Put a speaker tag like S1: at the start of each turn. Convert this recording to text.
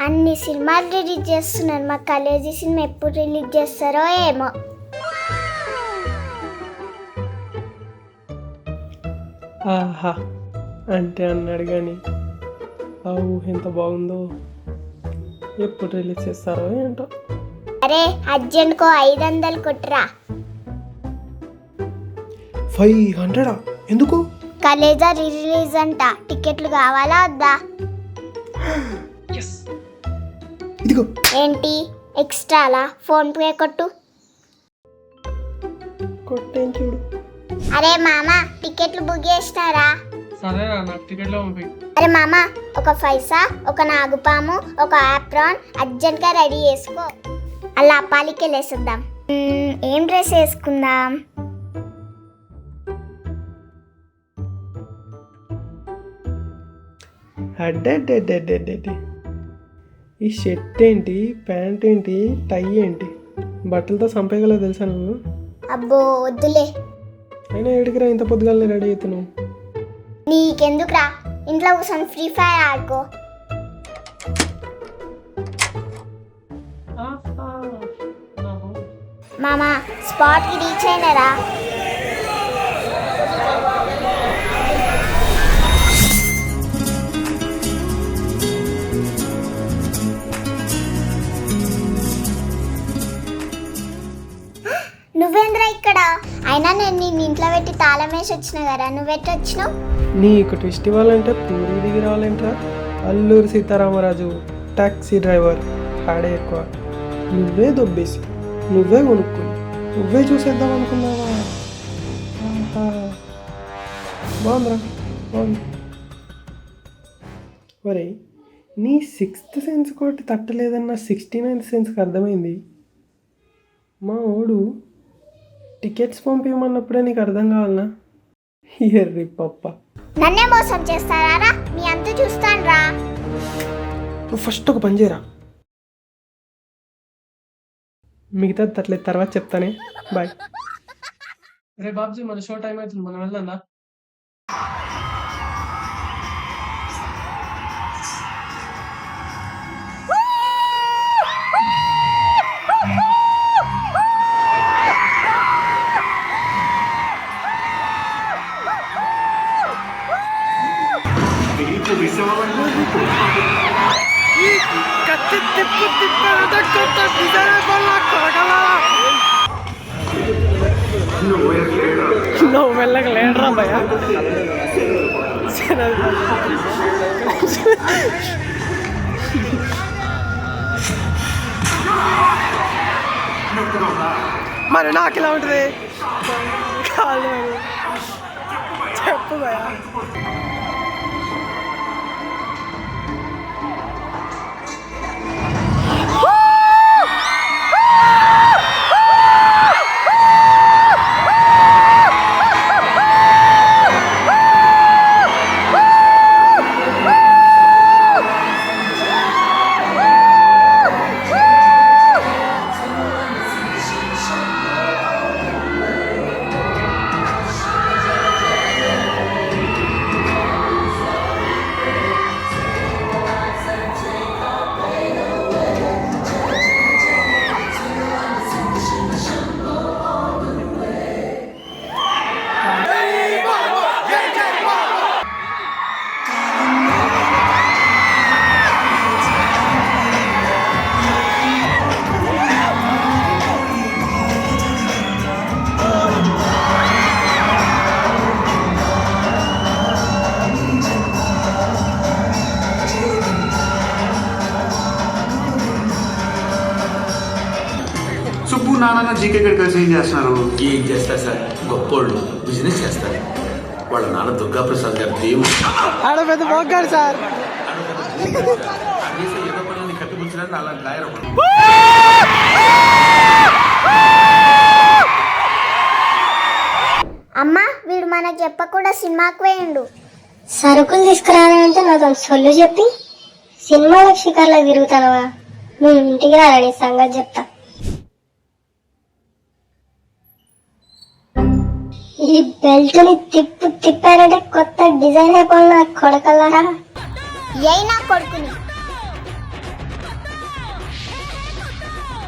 S1: అన్ని సినిమాలు రిలీజ్ చేస్తున్నారు. మా కాలేజీ సినిమా ఎప్పుడు రిలీజ్ చేస్తారో ఏమో.
S2: ఆహా అంటే అన్నాడు కానీ ఆ ఊహ ఎంత బాగుందో. ఎప్పుడు రిలీజ్ చేస్తారో ఏంటో.
S1: అరే అర్జెంట్కో 500 కొట్టురా.
S2: 500 ఎందుకు?
S1: కాలేజా రిలీజ్ అంట, టికెట్లు కావాలా వద్దా?
S2: ఇదిగో.
S1: ఏంటి ఎక్స్ట్రాలా? ఫోన్ పే కొట్టు.
S2: కొట్టేం చూడు.
S1: అరే మామ టికెట్లు బుక్ చేసినారా?
S2: సరే నాకు టికెట్లో పంపి.
S1: అరే మామ ఒక పైసా, ఒక నాగుపాము, ఒక ఆప్రాన్ అర్జెంట్గా రెడీ చేసుకో. అలా అప్పాలికి వెళ్ళేసిద్దాం. ఏం డ్రెస్ వేసుకుందాం?
S2: అడ్డే ఈ షర్ట్ ఏంటి, ప్యాంట్ ఏంటి, టై ఏంటి, బట్టలతో సంపేయగల తెలుసా నువ్వు?
S1: అబ్బో వద్దులే.
S2: అయినా ఎడికిరా ఇంత పొద్దుగాలని రెడీ అవుతున్నావు?
S1: నీకెందుకురా, ఇంట్లో కూర్చొని ఫ్రీ ఫైర్ ఆడుకో. మామా స్పాట్కి రీచ్ అయినారా? నువ్వేంద్రా ఇక్కడ? అయినా నేను నిన్ను ఇంట్లో పెట్టి తాళం వేసి వచ్చిన కదా, నువ్వెట్టి వచ్చినావు?
S2: నీకు ట్విస్ట్ ఇవ్వాలంటే పూరి దిగి రావాలంటరా. అల్లూరి సీతారామరాజు టాక్సీ డ్రైవర్ ఆడే ఎక్కువ. నువ్వే దొబ్బేసి, నువ్వే కొనుక్కుని, నువ్వే చూసేద్దాం అనుకున్నావా? బాగుందిరా, బాగుంది. మరి నీ 6th సెన్స్ కోటి తట్టలేదన్న 69th సెన్స్కి అర్థమైంది. మా ఓడు టికెట్స్ పంపించమన్నప్పుడే నీకు అర్థం కావాలనా? ఎర్రి పప్ప,
S1: నన్నే మోసం చేస్తారా? మీ అంత చూస్తాను రా.
S2: నువ్వు ఫస్ట్ ఒక పని చేయరా, మిగతా తట్లేదు తర్వాత చెప్తానే. బాయ్. రే బాబ్జీ మన షో టైం అవుతుంది, మనం వెళ్దా? నువ్వు వెళ్ళక లేడరా భయ. మరి నాకు ఇలా ఉంటుంది కాదు, చెప్పు భయ.
S3: సుబ్బు నాన్న జీకే ఇక్కడ కలిసి ఏం చేస్తున్నారు?
S4: ఏం చేస్తారు సార్, గొప్పోళ్ళు బిజినెస్ చేస్తారు. వాళ్ళ నాన్న దుర్గాప్రసాద్ గారు దేవుడు.
S2: ఆడ పెద్ద మోగాడు సార్.
S4: కట్టుకుంటున్నాను అలా లాయర్.
S1: అమ్మా వీడు మనకు చెప్పకుండా సినిమాకు వేయండు.
S5: సరుకులు తీసుకురానంటే నాతో సొల్లు చెప్పి సినిమాలకు షికార్లకు తిరుగుతానవా? నువ్వు ఇంటికి రాలని సంగతి చెప్తా. ఈ బెల్ట్ ని తిప్పారంటే కొత్త డిజైన్ అయిపోయిన కొడకల్లారా.
S1: అయినా కొడుకుని